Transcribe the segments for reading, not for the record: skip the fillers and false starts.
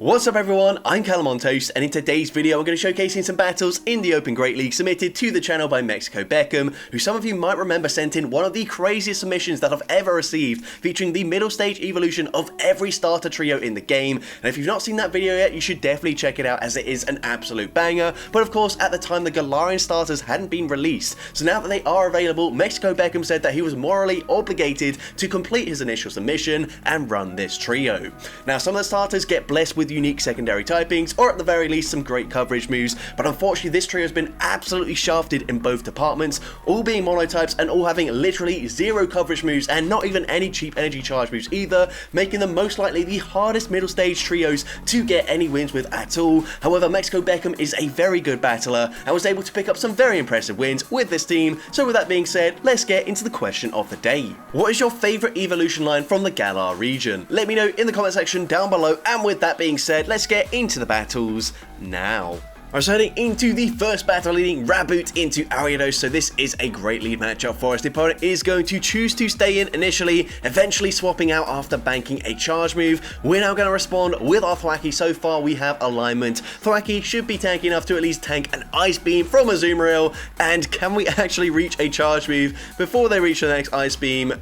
What's up everyone, I'm CallumOnToast, and in today's video I'm going to be showcasing some battles in the Open Great League submitted to the channel by Mexico Beckham, who some of you might remember sent in one of the craziest submissions that I've ever received, featuring the middle stage evolution of every starter trio in the game. And if you've not seen that video yet, you should definitely check it out as it is an absolute banger. But of course, at the time the Galarian starters hadn't been released, so now that they are available, Mexico Beckham said that he was morally obligated to complete his initial submission and run this trio. Now, some of the starters get blessed with unique secondary typings, or at the very least some great coverage moves, but unfortunately this trio has been absolutely shafted in both departments, all being monotypes and all having literally zero coverage moves and not even any cheap energy charge moves either, making them most likely the hardest middle stage trios to get any wins with at all. However, Mexico Beckham is a very good battler and was able to pick up some very impressive wins with this team. So with that being said, let's get into the question of the day. What is your favourite evolution line from the Galar region? Let me know in the comment section down below, and with that being said, let's get into the battles now. Alright, so heading into the first battle, leading Raboot into Ariados, so this is a great lead matchup for us. The opponent is going to choose to stay in initially, eventually swapping out after banking a charge move. We're now going to respond with our Thwackey. So far we have alignment. Thwackey should be tanky enough to at least tank an Ice Beam from a Azumarill, and can we actually reach a charge move before they reach the next Ice Beam?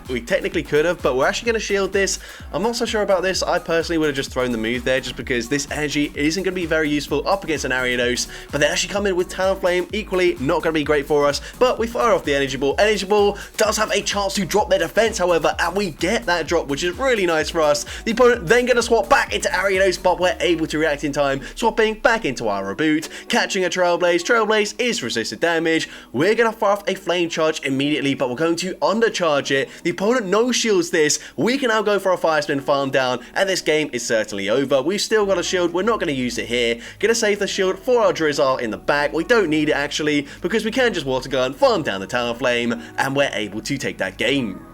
We technically could have, but we're actually going to shield this. I'm not so sure about this. I personally would have just thrown the move there just because this energy isn't going to be very useful up against an Ariados, but they actually come in with Talonflame, equally not going to be great for us, but we fire off the Energy Ball. Energy Ball does have a chance to drop their defense, however, and we get that drop, which is really nice for us. The opponent then going to swap back into Ariados, but we're able to react in time, swapping back into our Raboot, catching a Trailblaze. Trailblaze is resisted damage. We're going to fire off a Flame Charge immediately, but we're going to undercharge it. The opponent no shields this. We can now go for a Fire Spin farm down, and this game is certainly over. We've still got a shield. We're not going to use it here. Going to save the shield for our Drizzle in the back. We don't need it actually, because we can just Water Gun, farm down the Talonflame, and we're able to take that game.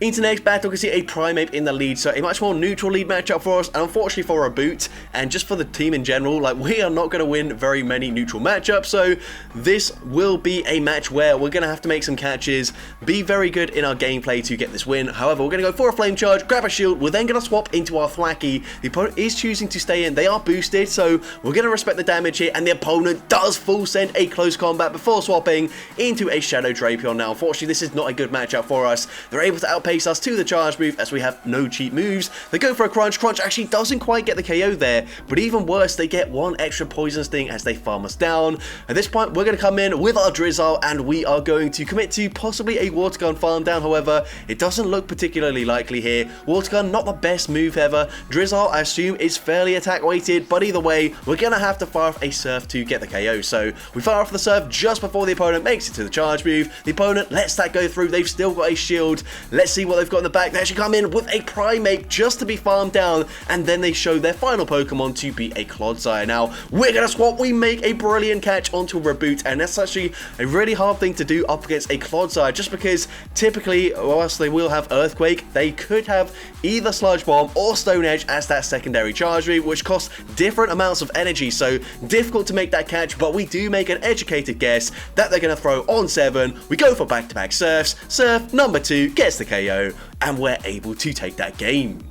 Into the next battle, we can see a Primeape in the lead, so a much more neutral lead matchup for us, and unfortunately for Raboot, and just for the team in general, like, we are not going to win very many neutral matchups, so this will be a match where we're going to have to make some catches, be very good in our gameplay to get this win. However, we're going to go for a Flame Charge, grab a shield, we're then going to swap into our Thwackey. The opponent is choosing to stay in, they are boosted, so we're going to respect the damage here, and the opponent does full send a close combat before swapping into a Shadow Drapion. Now, unfortunately, this is not a good matchup for us. They're able to outpace us to the charge move as we have no cheap moves. They go for a Crunch. Crunch actually doesn't quite get the KO there, but even worse, they get one extra Poison Sting as they farm us down. At this point, we're going to come in with our Drizzle, and we are going to commit to possibly a Water Gun farm down. However, it doesn't look particularly likely here. Water Gun, not the best move ever. Drizzle, I assume, is fairly attack weighted, but either way, we're going to have to fire off a Surf to get the KO. So we fire off the Surf just before the opponent makes it to the charge move. The opponent lets that go through. They've still got a shield. Let's see what they've got in the back. They actually come in with a Primeape just to be farmed down, and then they show their final Pokemon to be a Clodsire. Now, we're going to swap. We make a brilliant catch onto Raboot, and that's actually a really hard thing to do up against a Clodsire, just because typically, whilst they will have Earthquake, they could have either Sludge Bomb or Stone Edge as that secondary charge move, which costs different amounts of energy, so difficult to make that catch, but we do make an educated guess that they're going to throw on 7. We go for back-to-back Surfs. Surf number 2 gets the KO, and we're able to take that game.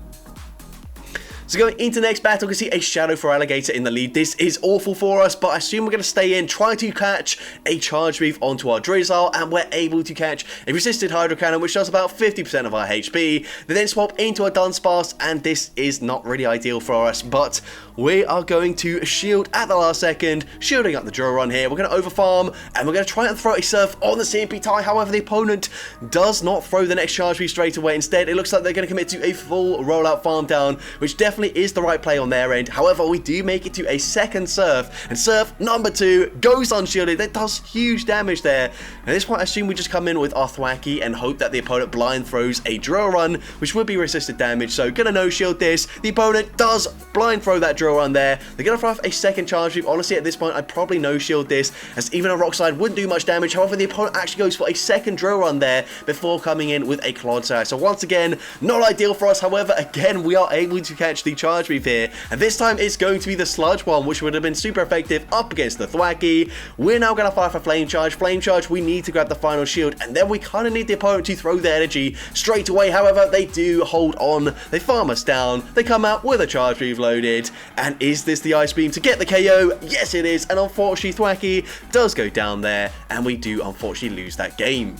So going into the next battle, we can see a Shadow for Alligator in the lead. This is awful for us, but I assume we're going to stay in, try to catch a charge move onto our Drizzle, and we're able to catch a resisted Hydro Cannon, which does about 50% of our HP. They then swap into a Dunsparce, and this is not really ideal for us, but we are going to shield at the last second, shielding up the drill run here. We're going to overfarm, and we're going to try and throw a Surf on the CMP tie. However, the opponent does not throw the next charge move straight away. Instead, it looks like they're going to commit to a full rollout farm down, which definitely is the right play on their end. However, we do make it to a second Surf, and Surf number 2 goes unshielded. That does huge damage there. At this point, I assume we just come in with our Thwackey and hope that the opponent blind throws a drill run, which would be resisted damage. So gonna no shield this. The opponent does blind throw that drill run there. They're gonna throw off a second charge move. Honestly, at this point, I'd probably no shield this, as even a Rock Slide wouldn't do much damage. However, the opponent actually goes for a second drill run there before coming in with a Clodsire. So once again, not ideal for us. However, again, we are able to catch the the charge move here, and this time it's going to be the sludge one, which would have been super effective up against the Thwacky. We're now going to fire for Flame Charge. Flame Charge, we need to grab the final shield, and then we kind of need the opponent to throw their energy straight away. However, they do hold on, they farm us down, they come out with a charge move loaded, and is this the Ice Beam to get the KO? Yes it is, and unfortunately Thwacky does go down there, and we do unfortunately lose that game.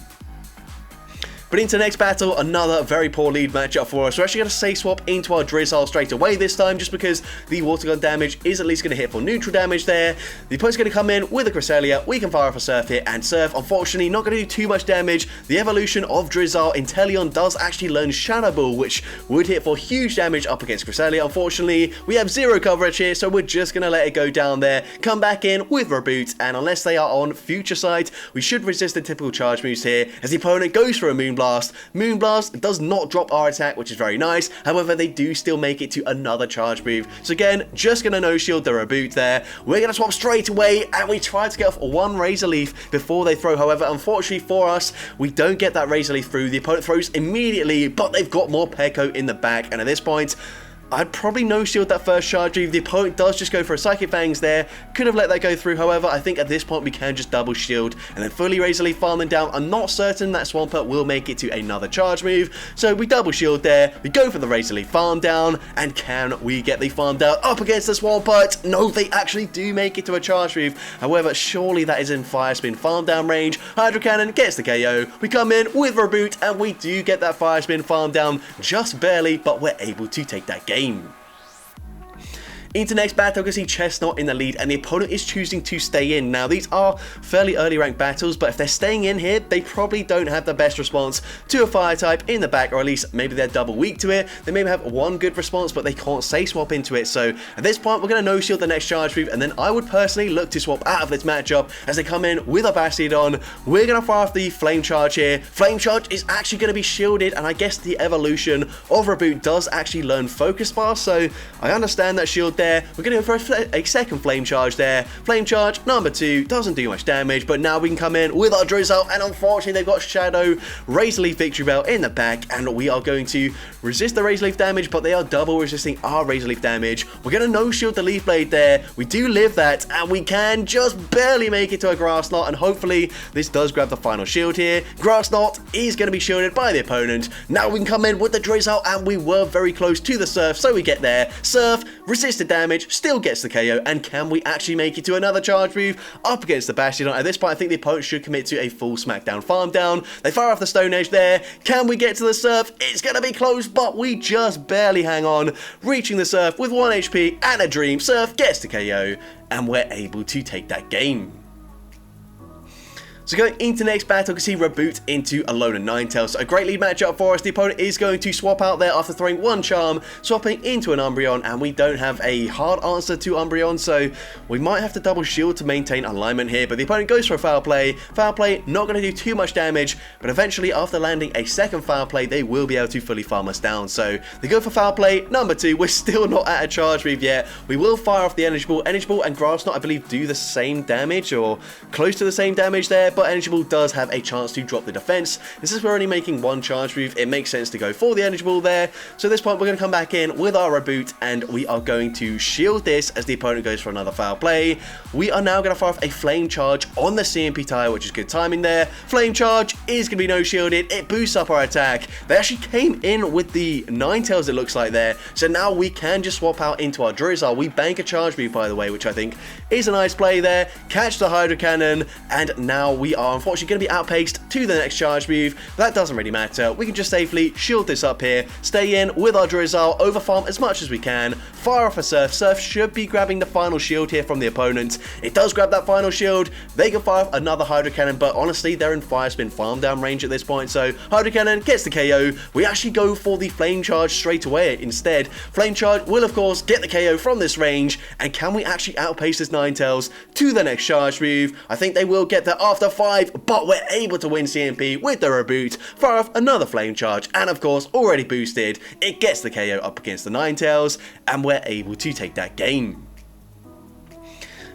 But into the next battle, another very poor lead matchup for us. We're actually going to safe swap into our Drizzle straight away this time, just because the water gun damage is at least going to hit for neutral damage there. The opponent's going to come in with a Cresselia. We can fire off a Surf here, and Surf, unfortunately, not going to do too much damage. The evolution of Drizzle, Inteleon does actually learn Shadow Ball, which would hit for huge damage up against Cresselia. Unfortunately, we have zero coverage here, so we're just going to let it go down there. Come back in with Reboot, and unless they are on future sight, we should resist the typical charge moves here, as the opponent goes for a Moonblast. Moonblast does not drop our attack, which is very nice. However, they do still make it to another charge move. So again, just going to no-shield the Reboot there. We're going to swap straight away, and we try to get off one Razor Leaf before they throw. However, unfortunately for us, we don't get that Razor Leaf through. The opponent throws immediately, but they've got more Peko in the back, and at this point, I'd probably no-shield that first charge move. The opponent does just go for a Psychic Fangs there. Could have let that go through. However, I think at this point we can just double shield and then fully Razor Leaf farm them down. I'm not certain that Swampert will make it to another charge move. So we double shield there. We go for the Razor Leaf farm down. And can we get the farm down up against the Swampert? No, they actually do make it to a charge move. However, surely that is in Fire Spin farm down range. Hydro Cannon gets the KO. We come in with Reboot, and we do get that Fire Spin farm down just barely, but we're able to take that game. Into next battle, we can see Chestnut in the lead, and the opponent is choosing to stay in. Now, these are fairly early ranked battles, but if they're staying in here, they probably don't have the best response to a fire type in the back, or at least maybe they're double weak to it. They maybe have one good response, but they can't safe swap into it. So at this point, we're going to no-shield the next charge move, and then I would personally look to swap out of this matchup as they come in with a Bastiodon. We're going to fire off the Flame Charge here. Flame Charge is actually going to be shielded, and I guess the evolution of Reboot does actually learn Focus Bar, so I understand that shield there. We're going to go for a second Flame Charge there. Flame Charge number 2 doesn't do much damage, but now we can come in with our Drizzle, and unfortunately they've got Shadow, Razor Leaf Victory Bell in the back, and we are going to resist the Razor Leaf damage, but they are double resisting our Razor Leaf damage. We're going to no-shield the Leaf Blade there. We do live that, and we can just barely make it to a Grass Knot, and hopefully this does grab the final shield here. Grass Knot is going to be shielded by the opponent. Now we can come in with the Drizzle, and we were very close to the Surf, so we get there. Surf, resisted damage, still gets the KO, and can we actually make it to another charge move up against the Bastiodon? At this point, I think the opponent should commit to a full Smackdown farm down. They fire off the Stone Edge there. Can we get to the Surf? It's going to be close, but we just barely hang on, reaching the Surf with 1 HP and a Dream. Surf gets the KO, and we're able to take that game. So going into next battle, we can see Reboot into Alolan Ninetales. So a great lead matchup for us. The opponent is going to swap out there after throwing one Charm, swapping into an Umbreon, and we don't have a hard answer to Umbreon, so we might have to double shield to maintain alignment here, but the opponent goes for a Foul Play. Foul Play, not going to do too much damage, but eventually after landing a second Foul Play, they will be able to fully farm us down. So they go for Foul Play number 2. We're still not at a charge move yet. We will fire off the Energy Ball. Energy Ball and Grass Knot, I believe, do the same damage, or close to the same damage there, but Energy Ball does have a chance to drop the defense. And since we're only making one charge move, it makes sense to go for the Energy Ball there. So at this point, we're going to come back in with our Reboot, and we are going to shield this as the opponent goes for another Foul Play. We are now going to fire off a Flame Charge on the CMP tire, which is good timing there. Flame Charge is going to be no shielded. It boosts up our attack. They actually came in with the Ninetales, it looks like there. So now we can just swap out into our Drizzle. We bank a charge move, by the way, which I think is a nice play there. Catch the Hydro Cannon, and now we are unfortunately going to be outpaced to the next charge move. That doesn't really matter. We can just safely shield this up here, stay in with our Drizzle, overfarm as much as we can, fire off a Surf. Surf should be grabbing the final shield here from the opponent. It does grab that final shield. They can fire off another Hydro Cannon, but honestly, they're in Fire Spin farm down range at this point, so Hydro Cannon gets the KO. We actually go for the Flame Charge straight away instead. Flame Charge will, of course, get the KO from this range, and can we actually outpace this Ninetales to the next charge move? I think they will get there after 5, but we're able to win CMP with the Reboot, fire off another Flame Charge, and of course, already boosted, it gets the KO up against the Ninetales, and we're able to take that game.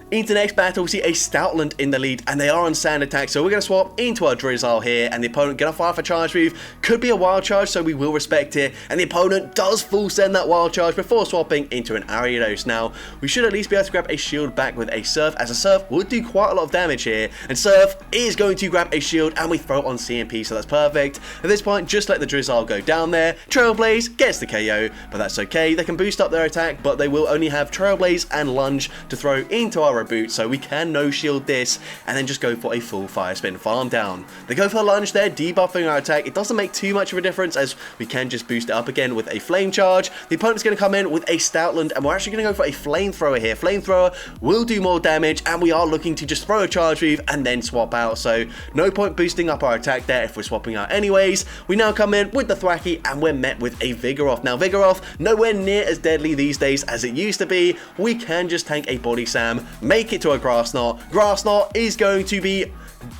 Into next battle, we see a Stoutland in the lead, and they are on sand attack, so we're going to swap into our Drizzle here, and the opponent going to fire for charge move. Could be a wild charge, so we will respect it, and the opponent does full send that wild charge before swapping into an Ariados. Now, we should at least be able to grab a shield back with a Surf, as a Surf would do quite a lot of damage here, and Surf is going to grab a shield, and we throw it on CMP, so that's perfect. At this point, just let the Drizzle go down there. Trailblaze gets the KO, but that's okay. They can boost up their attack, but they will only have Trailblaze and Lunge to throw into our reboot, so we can no shield this and then just go for a full fire spin farm down. They go for the Lunge there, debuffing our attack. It doesn't make too much of a difference as we can just boost it up again with a flame charge. The opponent's going to come in with a Stoutland, and we're actually going to go for a flamethrower here. Flamethrower will do more damage, and we are looking to just throw a charge move and then swap out, so no point boosting up our attack there if we're swapping out anyways. We now come in with the Thwacky, and we're met with a Vigoroth. Now Vigoroth nowhere near as deadly these days as it used to be. We can just tank a Body Slam, make it to a Grass Knot. Grass Knot is going to be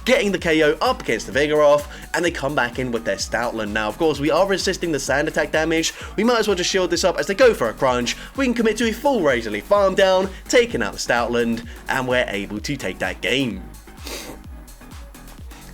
getting the KO up against the Vigoroth, and they come back in with their Stoutland. Now, of course, we are resisting the sand attack damage. We might as well just shield this up as they go for a crunch. We can commit to a full Razor Leaf farm down, taking out the Stoutland, and we're able to take that game.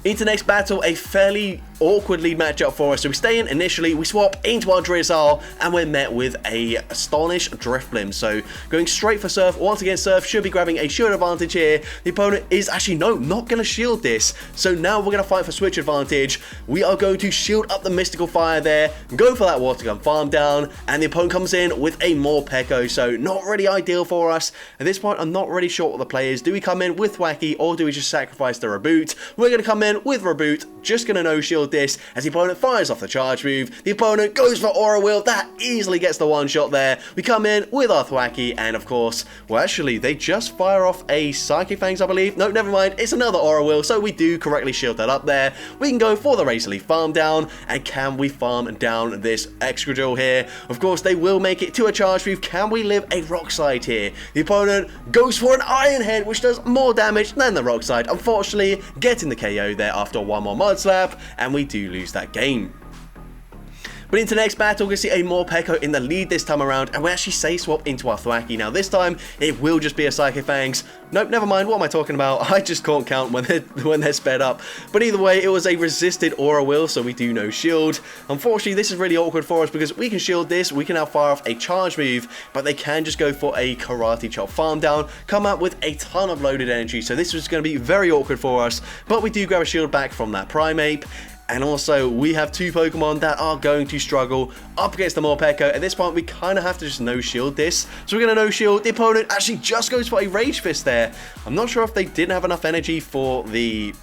Into next battle, a fairly awkward lead matchup for us. So we stay in initially, we swap into our Drizzle, and we're met with a Astonish Drifblim. So going straight for Surf. Once again, Surf should be grabbing a shield advantage here. The opponent is actually, no, not going to shield this. So now we're going to fight for switch advantage. We are going to shield up the Mystical Fire there, go for that Water Gun farm down, and the opponent comes in with a Morpeko. So not really ideal for us. At this point, I'm not really sure what the play is. Do we come in with Thwacky, or do we just sacrifice the Reboot? We're going to come in with Reboot, just going to no shield this as the opponent fires off the charge move. The opponent goes for Aura Wheel, that easily gets the one shot there. We come in with our Thwacky, and of course, well actually they just fire off a Psychic Fangs, I believe. No, never mind, it's another Aura Wheel, so we do correctly shield that up there. We can go for the Razor Leaf farm down, and can we farm down this Excadrill here? Of course, they will make it to a charge move. Can we live a Rock Slide here? The opponent goes for an Iron Head, which does more damage than the Rock Slide. Unfortunately, getting the KO there after one more Mud Slap, and we do lose that game. But into the next battle, we're going to see a Morpeko in the lead this time around, and we actually say swap into our Thwacky. Now this time, it will just be a Psychic Fangs. Nope, never mind, what am I talking about? I just can't count when they're sped up. But either way, it was a resisted Aura Wheel, so we do no shield. Unfortunately, this is really awkward for us because we can shield this, we can now fire off a charge move, but they can just go for a Karate Chop farm down, come out with a ton of loaded energy, so this was going to be very awkward for us, but we do grab a shield back from that Primeape. And also, we have two Pokemon that are going to struggle up against the Morpeko. At this point, we kind of have to just no-shield this. So we're going to no-shield. The opponent actually just goes for a Rage Fist there. I'm not sure if they didn't have enough energy for the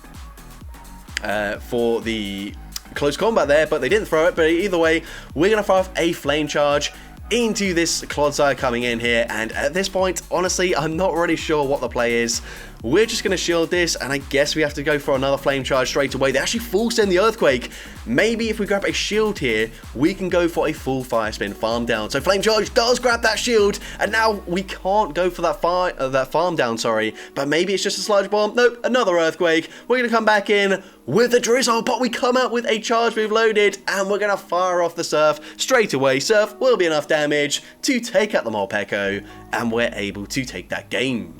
close combat there, but they didn't throw it. But either way, we're going to fire off a Flame Charge into this Clodsire coming in here, and at this point, honestly, I'm not really sure what the play is. We're just going to shield this, and I guess we have to go for another Flame Charge straight away. They actually full send the Earthquake. Maybe if we grab a shield here, we can go for a full Fire Spin farm down. So Flame Charge does grab that shield, and now we can't go for that farm down, sorry. But maybe it's just a Sludge Bomb. Nope, another Earthquake. We're going to come back in with the Drizzle, but we come out with a charge move loaded, and we're going to fire off the Surf straight away. Surf will be enough damage to take out the Morpeko, and we're able to take that game.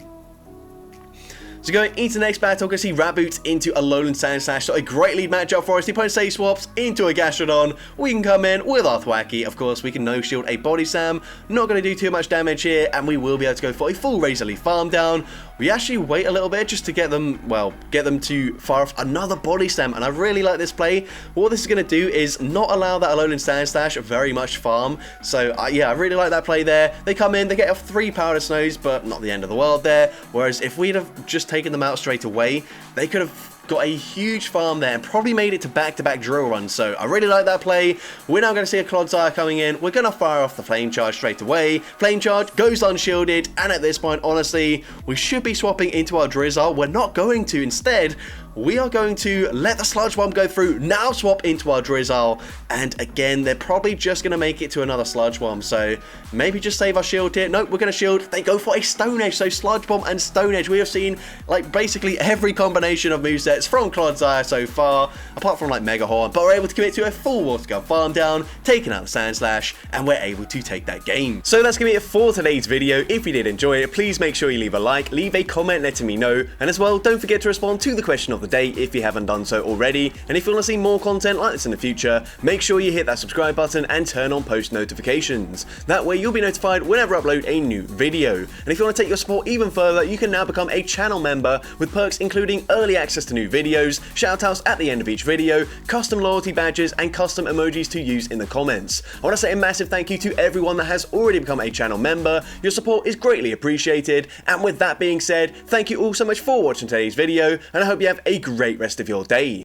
So going into the next battle, we're going to see Raboot into a Alolan Sandslash. So a great lead matchup for us. The opponent say swaps into a Gastrodon. We can come in with our Thwacky. Of course, we can no-shield a Body Slam. Not going to do too much damage here, and we will be able to go for a full Razor Leaf farm down. We actually wait a little bit just to get them, well, get them to fire off another Body Slam, and I really like this play. What this is going to do is not allow that Alolan Sandslash very much farm. So, yeah, I really like that play there. They come in, they get off 3 Powder Snows, but not the end of the world there. Whereas if we'd have just taken them out straight away, they could have got a huge farm there and probably made it to back-to-back drill runs. So I really like that play. We're now going to see a Clodsire coming in. We're going to fire off the Flame Charge straight away. Flame Charge goes unshielded, and at this point, honestly, we should be swapping into our Drizzle. We're not going to. Instead, we are going to let the Sludge Bomb go through, now swap into our Drizzle, and again, they're probably just going to make it to another Sludge Bomb, so maybe just save our shield here. Nope, we're going to shield. They go for a Stone Edge, so Sludge Bomb and Stone Edge. We have seen, like, basically every combination of movesets assets from Clod's Eye so far, apart from like Mega Horn, but we're able to commit to a full water scale farm down, taking out the Sand Slash, and we're able to take that game. So that's going to be it for today's video. If you did enjoy it, please make sure you leave a like, leave a comment letting me know, and as well, don't forget to respond to the question of the day if you haven't done so already. And if you want to see more content like this in the future, make sure you hit that subscribe button and turn on post notifications. That way you'll be notified whenever I upload a new video. And if you want to take your support even further, you can now become a channel member with perks including early access to new videos, shoutouts at the end of each video, custom loyalty badges, and custom emojis to use in the comments. I want to say a massive thank you to everyone that has already become a channel member. Your support is greatly appreciated. And with that being said, thank you all so much for watching today's video, and I hope you have a great rest of your day.